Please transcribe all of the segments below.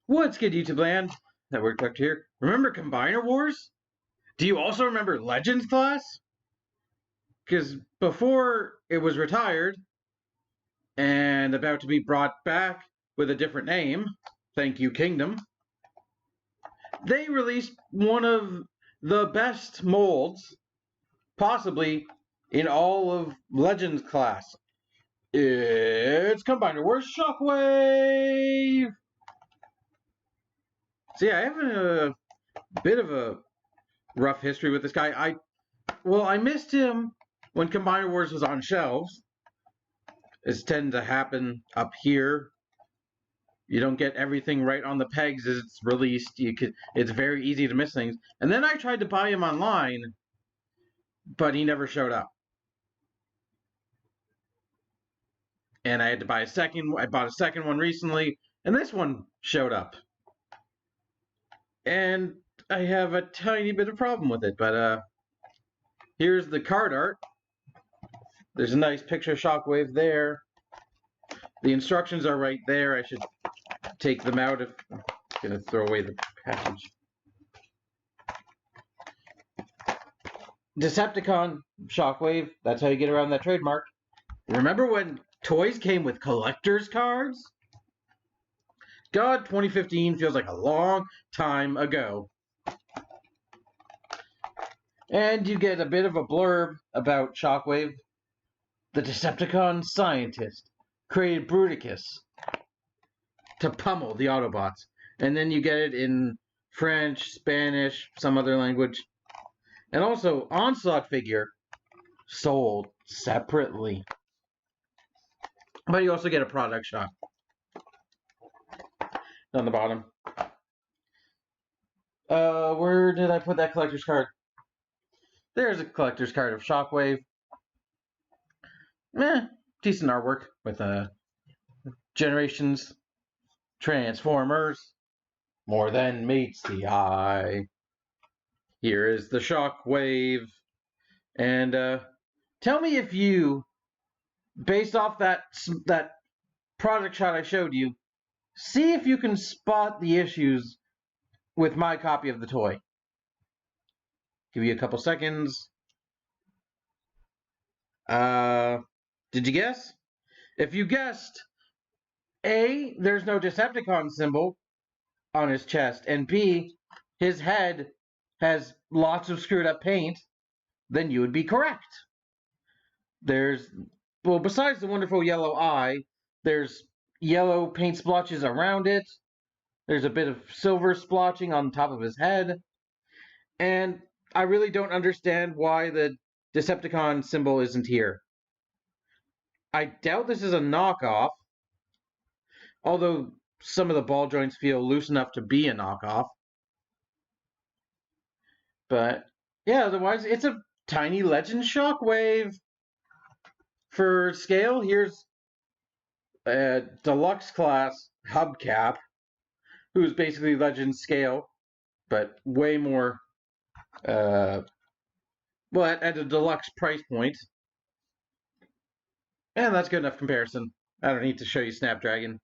What's good, YouTube land? Network Doctor here. Remember Combiner Wars? Do you also remember Legends class? Because before it was retired and about to be brought back with a different name, thank you Kingdom, they released one of the best molds, possibly in all of Legends class. It's Combiner Wars Shockwave! See, I have a bit of a rough history with this guy. I missed him when Combiner Wars was on shelves. It's tend to happen up here. You don't get everything right on the pegs as it's released. It's very easy to miss things. And then I tried to buy him online, but he never showed up. And I had to buy a second. I bought a second one recently, and this one showed up. And I have a tiny bit of problem with it, but here's the card art. There's a nice picture of Shockwave there. The instructions are right there. I should take them out if I'm going to throw away the package. Decepticon Shockwave. That's how you get around that trademark. Remember when toys came with collector's cards? God, 2015 feels like a long time ago. And you get a bit of a blurb about Shockwave. The Decepticon scientist created Bruticus to pummel the Autobots. And then you get it in French, Spanish, some other language. And also, Onslaught figure sold separately. But you also get a product shot on the bottom. Where did I put that collector's card? There's a collector's card of Shockwave. Decent artwork with Generations, Transformers, more than meets the eye. Here is the Shockwave. And tell me if you, based off that product shot I showed you, see if you can spot the issues with my copy of the toy. Give you a couple seconds. Did you guess? If you guessed, A, there's no Decepticon symbol on his chest, and B, his head has lots of screwed up paint, then you would be correct. Besides the wonderful yellow eye, there's yellow paint splotches around it. There's a bit of silver splotching on top of his head. And I really don't understand why the Decepticon symbol isn't here. I doubt this is a knockoff, although some of the ball joints feel loose enough to be a knockoff. But yeah, otherwise it's a tiny Legend Shockwave. For scale, here's a deluxe class hubcap, who's basically Legend scale, but way more, at a deluxe price point. And that's good enough comparison. I don't need to show you Snapdragon.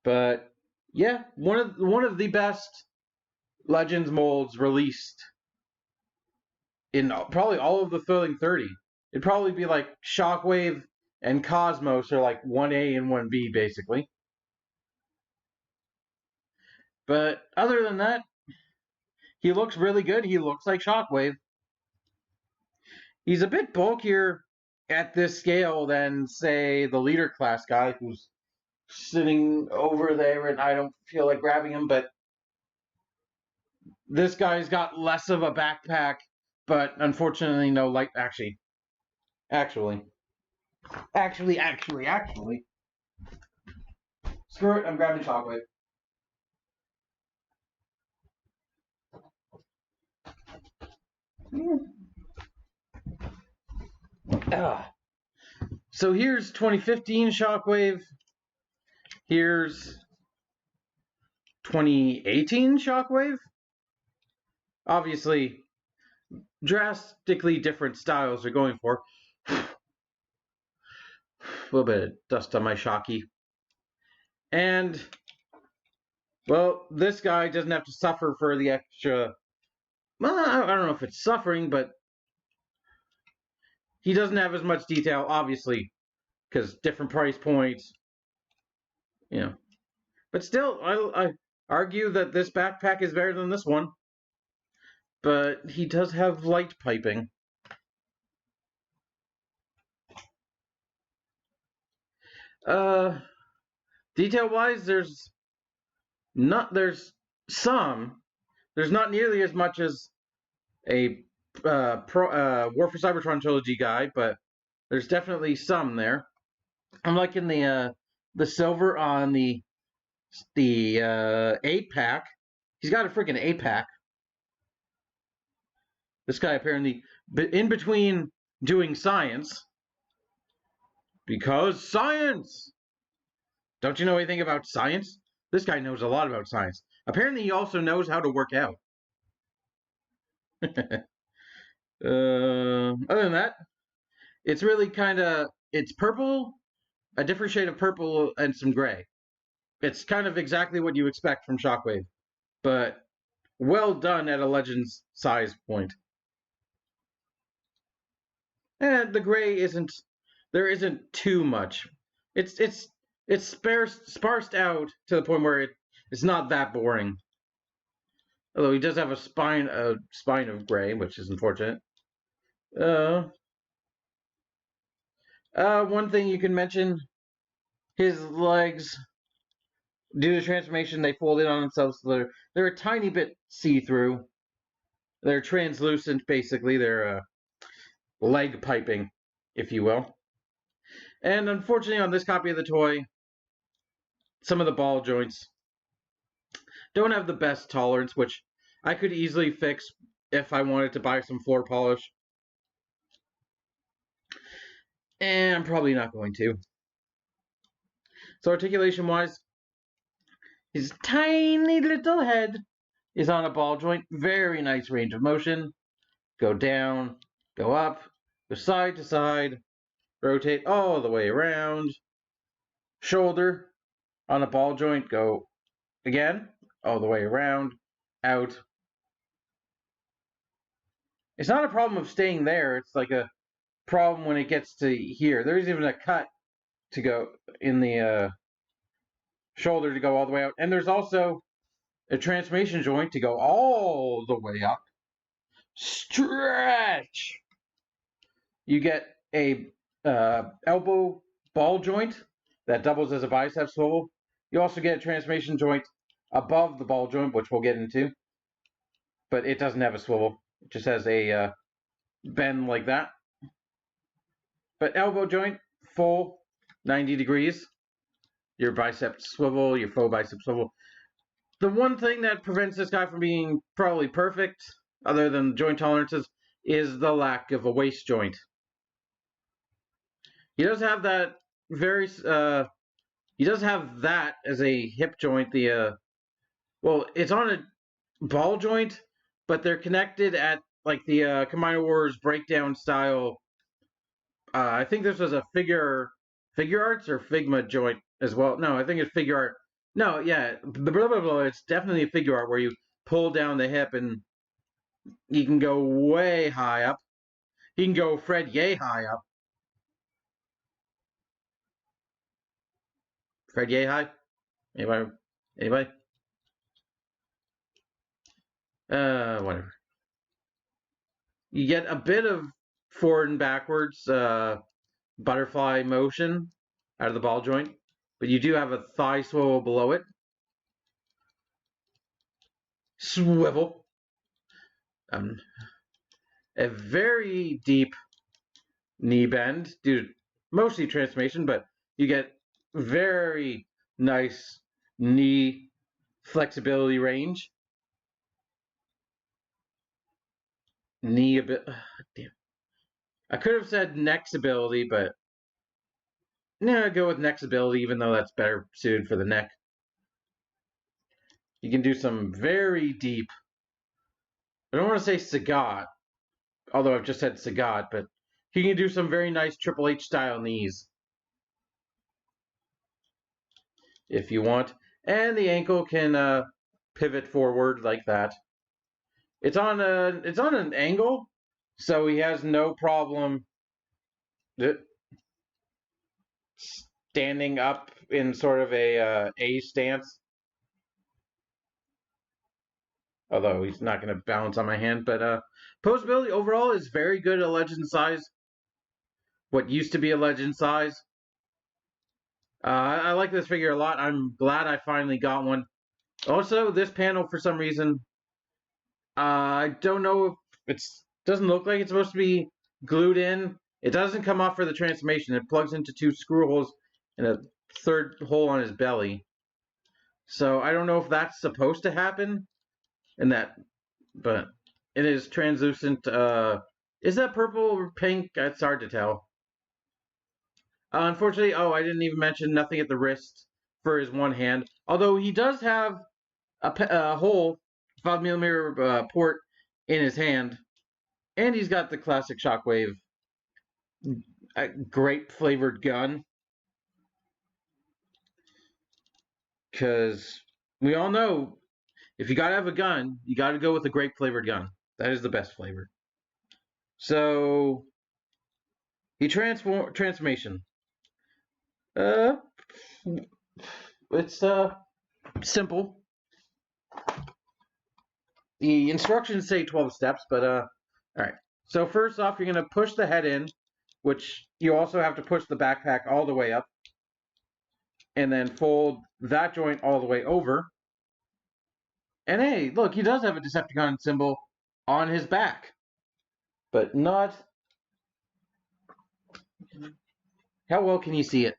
But yeah, one of the best Legends molds released in probably all of the Thrilling 30. It'd probably be like Shockwave and Cosmos are like 1A and 1B basically. But other than that, he looks really good. He looks like Shockwave. He's a bit bulkier at this scale than, say, the leader class guy who's sitting over there and I don't feel like grabbing him, but this guy's got less of a backpack, but unfortunately no light. Actually. Screw it, I'm grabbing Shockwave. So here's 2015 Shockwave. Here's 2018 Shockwave. Obviously, drastically different styles they're going for. A little bit of dust on my Shocky. And, Well, this guy doesn't have to suffer for the extra. Well, I don't know if it's suffering, but he doesn't have as much detail, obviously, because different price points, you know. But still, I argue that this backpack is better than this one. But he does have light piping. Detail-wise, there's some. There's not nearly as much as a War for Cybertron trilogy guy, but there's definitely some there. I'm liking the silver on the 8-pack. He's got a freaking 8-pack. This guy apparently, in between doing science, because science. Don't you know anything about science? This guy knows a lot about science. Apparently, he also knows how to work out. Other than that, it's really it's purple, a different shade of purple, and some gray. It's kind of exactly what you expect from Shockwave, but well done at a Legends size point. And the gray there isn't too much. It's sparsed out to the point where it's not that boring. Although he does have a spine of gray, which is unfortunate. One thing you can mention, his legs, due to transformation, they fold in on themselves, so they're a tiny bit see-through. They're translucent, basically. They're leg piping, if you will. And unfortunately, on this copy of the toy, some of the ball joints don't have the best tolerance, which I could easily fix if I wanted to buy some floor polish. And I'm probably not going to. So articulation-wise, his tiny little head is on a ball joint. Very nice range of motion. Go down, go up, go side to side, rotate all the way around. Shoulder on a ball joint, go again, all the way around, out. It's not a problem of staying there. It's like a problem when it gets to here. There's even a cut to go in the shoulder to go all the way out. And there's also a transformation joint to go all the way up. Stretch! You get a elbow ball joint that doubles as a bicep swivel. You also get a transformation joint above the ball joint, which we'll get into. But it doesn't have a swivel. It just has a bend like that. But elbow joint, full 90 degrees. Your bicep swivel, your faux bicep swivel. The one thing that prevents this guy from being probably perfect, other than joint tolerances, is the lack of a waist joint. He does have that he does have that as a hip joint. Well, it's on a ball joint, but they're connected at like the Combiner Wars breakdown style. I think this was a figure arts or Figma joint as well. No, I think it's figure art. No, yeah, blah, blah, blah, it's definitely a figure art where you pull down the hip and you can go way high up. You can go Fred Yay high up. Fred Yay high? Anybody? Anybody? Whatever. You get a bit of forward and backwards butterfly motion out of the ball joint, but you do have a thigh swivel below it. Swivel. A very deep knee bend due to mostly transformation, but you get very nice knee flexibility range. Knee a bit. Damn. I could have said nexability, but no, go with nexability, even though that's better suited for the neck. You can do some very deep. I don't want to say Sagat, although I've just said Sagat, but he can do some very nice Triple H style knees if you want. and the ankle can pivot forward like that. It's on an angle, so he has no problem standing up in sort of a stance. Although he's not going to balance on my hand, but posability overall is very good at legend size. What used to be a legend size. I like this figure a lot. I'm glad I finally got one. Also, this panel for some reason, I don't know if it doesn't look like it's supposed to be glued in. It doesn't come off for the transformation. It plugs into 2 screw holes and a 3rd hole on his belly. So I don't know if that's supposed to happen, but it is translucent. Is that purple or pink? It's hard to tell. Unfortunately, I didn't even mention nothing at the wrist for his one hand. Although he does have a hole, 5mm port in his hand, and he's got the classic Shockwave grape flavored gun. Because we all know if you gotta have a gun, you gotta go with a grape flavored gun. That is the best flavor. So he transformation. It's simple. The instructions say 12 steps, but all right. So first off, you're gonna push the head in, which you also have to push the backpack all the way up, and then fold that joint all the way over. And hey, look, he does have a Decepticon symbol on his back, but not. How well can you see it?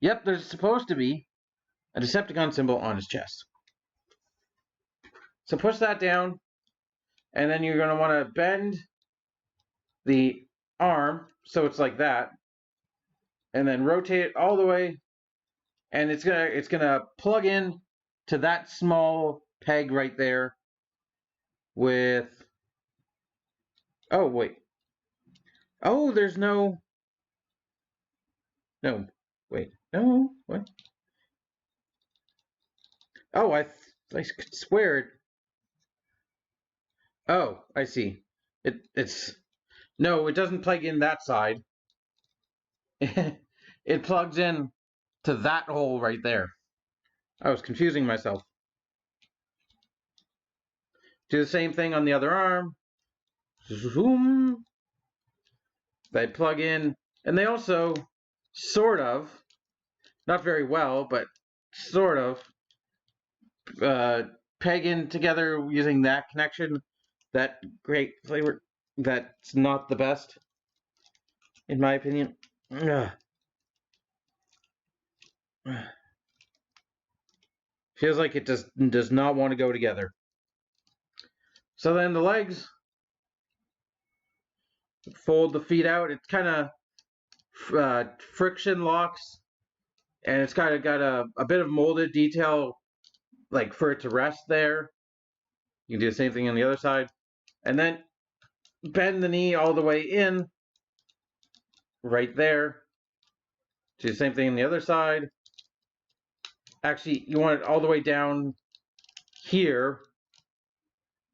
Yep, there's supposed to be a Decepticon symbol on his chest. So push that down, and then you're going to want to bend the arm so it's like that, and then rotate it all the way, and it's gonna plug in to that small peg right there with. Oh wait. Oh, there's no. No, wait. No, what? Oh, I could swear it. Oh, I see. It's no, it doesn't plug in that side. It plugs in to that hole right there. I was confusing myself. Do the same thing on the other arm. Zoom. They plug in, and they also sort of, not very well, but sort of peg in together using that connection. That great flavor. That's not the best, in my opinion. Ugh. Feels like it just does not want to go together. So then the legs, fold the feet out. It's kind of friction locks, and it's kind of got a bit of molded detail, like for it to rest there. You can do the same thing on the other side, and then bend the knee all the way in, right there. Do the same thing on the other side. Actually, you want it all the way down here,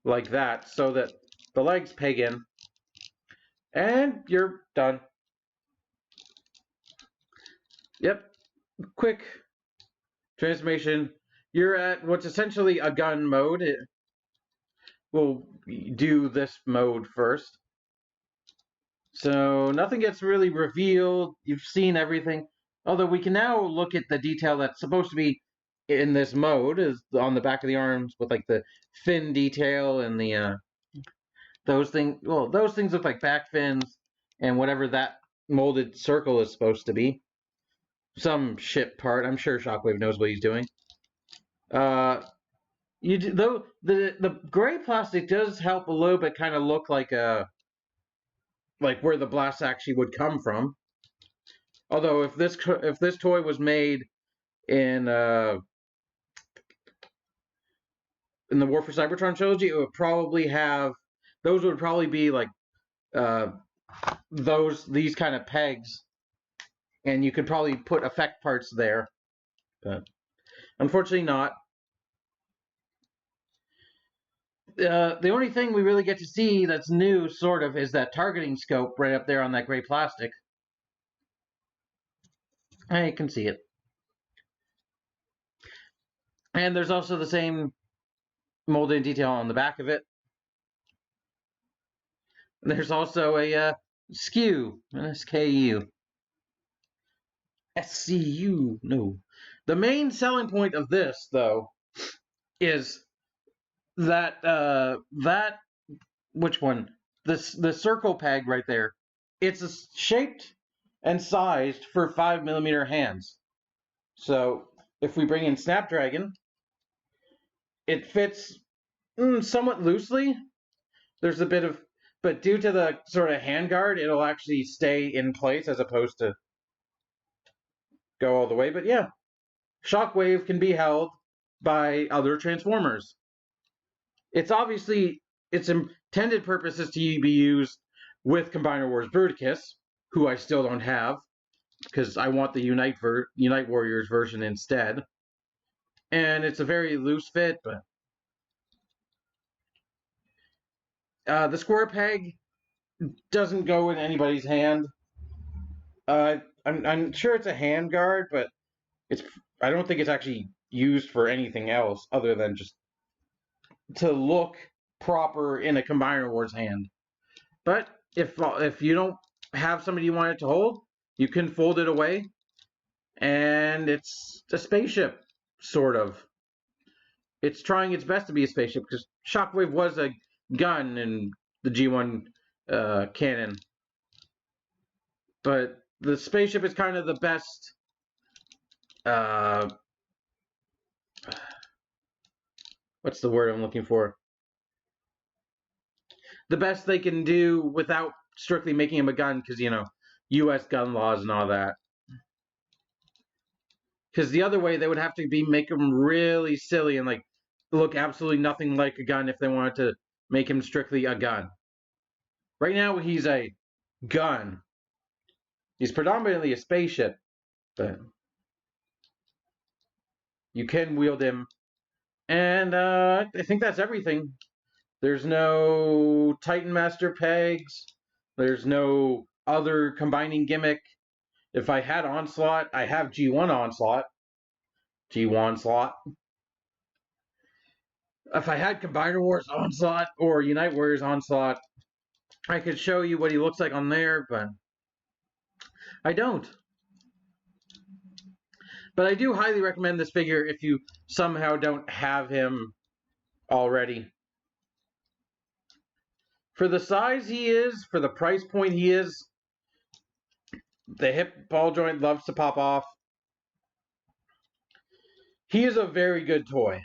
like that, so that the legs peg in, and you're done. Yep, quick transformation. You're at what's essentially a gun mode. We'll do this mode first. So nothing gets really revealed. You've seen everything. Although we can now look at the detail that's supposed to be in this mode is on the back of the arms with like the fin detail and the those things. Well, those things look like back fins and whatever that molded circle is supposed to be. Some ship part. I'm sure Shockwave knows what he's doing. Though the gray plastic does help a little bit, kind of look like where the blast actually would come from. Although if this toy was made in the War for Cybertron trilogy, it would probably have those would probably be like these kind of pegs, and you could probably put effect parts there. But Unfortunately not. The only thing we really get to see that's new, sort of, is that targeting scope right up there on that gray plastic. I can see it. And there's also the same molded detail on the back of it. There's also a SKU, an SKU. SCU, no. The main selling point of this, though, is that which one? The circle peg right there. It's shaped and sized for 5mm hands. So if we bring in Snapdragon, it fits somewhat loosely. There's a bit of, but due to the sort of handguard, it'll actually stay in place as opposed to go all the way. But yeah, Shockwave can be held by other Transformers. It's obviously, its intended purpose is to be used with Combiner Wars Bruticus, who I still don't have, because I want the Unite Warriors version instead. And it's a very loose fit, but the square peg doesn't go in anybody's hand. I'm sure it's a hand guard, but I don't think it's actually used for anything else other than just to look proper in a Combiner Wars hand. But if you don't have somebody you want it to hold, you can fold it away, and it's a spaceship, sort of. It's trying its best to be a spaceship, because Shockwave was a gun in the G1 canon. But the spaceship is kind of the best what's the word I'm looking for? The best they can do without strictly making him a gun, because, you know, U.S. gun laws and all that. Because the other way, they would have to make him really silly and, like, look absolutely nothing like a gun if they wanted to make him strictly a gun. Right now, he's a gun. He's predominantly a spaceship, but you can wield him. And I think that's everything. There's no Titan Master pegs. There's no other combining gimmick. If I had Onslaught, I have G1 Onslaught. G1 slot. If I had Combiner Wars Onslaught or Unite Warriors Onslaught, I could show you what he looks like on there, but I don't. But I do highly recommend this figure if you somehow don't have him already. For the size he is, for the price point he is, the hip ball joint loves to pop off. He is a very good toy.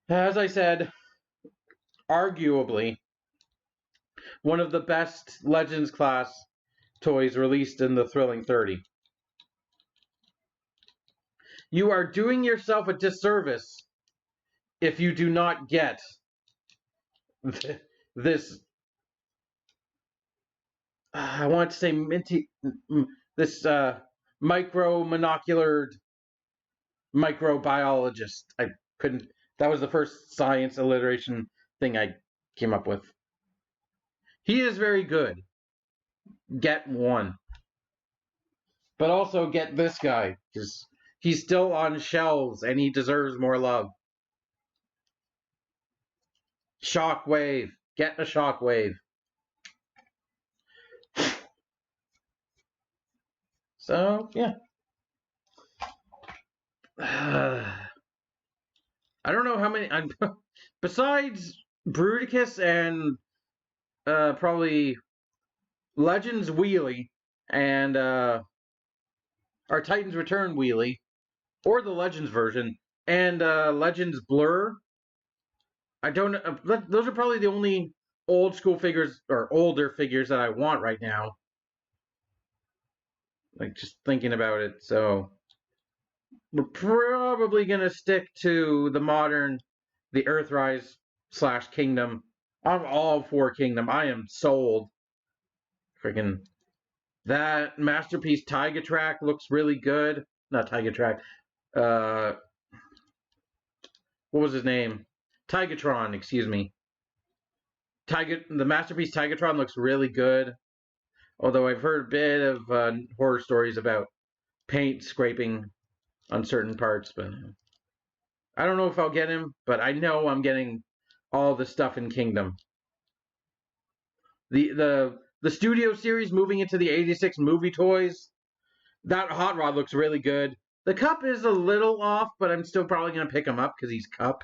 As I said, arguably one of the best Legends class toys released in the Thrilling 30. You are doing yourself a disservice if you do not get this, I want to say minty, this micro-monocular microbiologist. I couldn't, that was the first science alliteration thing I came up with. He is very good. Get one. But also get this guy, because he's still on shelves and he deserves more love. Shockwave. Get a Shockwave. So, yeah. I don't know how many. Besides Bruticus and probably Legends Wheelie and our Titans Return Wheelie, or the Legends version, and Legends Blur. I don't know. Those are probably the only old school figures or older figures that I want right now. Like, just thinking about it. So we're probably gonna stick to the modern, the Earthrise / Kingdom. I'm all for Kingdom. I am sold. Freaking That Masterpiece Taiga track looks really good. Not Taiga track. What was his name? Tigatron, excuse me. The Masterpiece Tigatron looks really good. Although I've heard a bit of horror stories about paint scraping on certain parts, but I don't know if I'll get him, but I know I'm getting all the stuff in Kingdom. The studio series moving into the 86 movie toys, that Hot Rod looks really good. The Cup is a little off, but I'm still probably going to pick him up because he's Cup.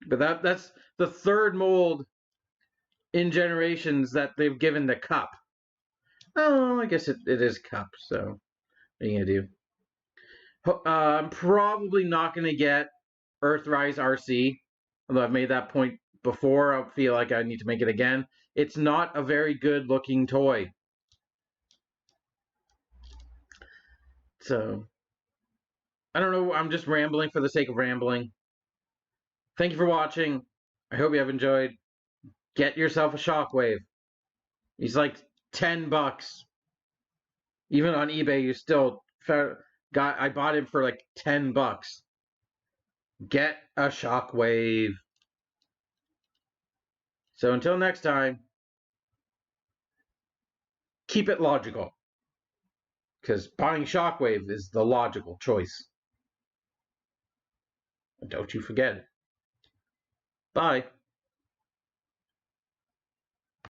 But that's the third mold in Generations that they've given the Cup. Oh, I guess it is Cup, so what are you going to do? I'm probably not going to get Earthrise RC, although I've made that point before. I feel like I need to make it again. It's not a very good looking toy. So, I don't know. I'm just rambling for the sake of rambling. Thank you for watching. I hope you have enjoyed. Get yourself a Shockwave. He's like $10. Even on eBay, you still I bought him for like $10. Get a Shockwave. So until next time, keep it logical. Because buying Shockwave is the logical choice. Don't you forget it. Bye.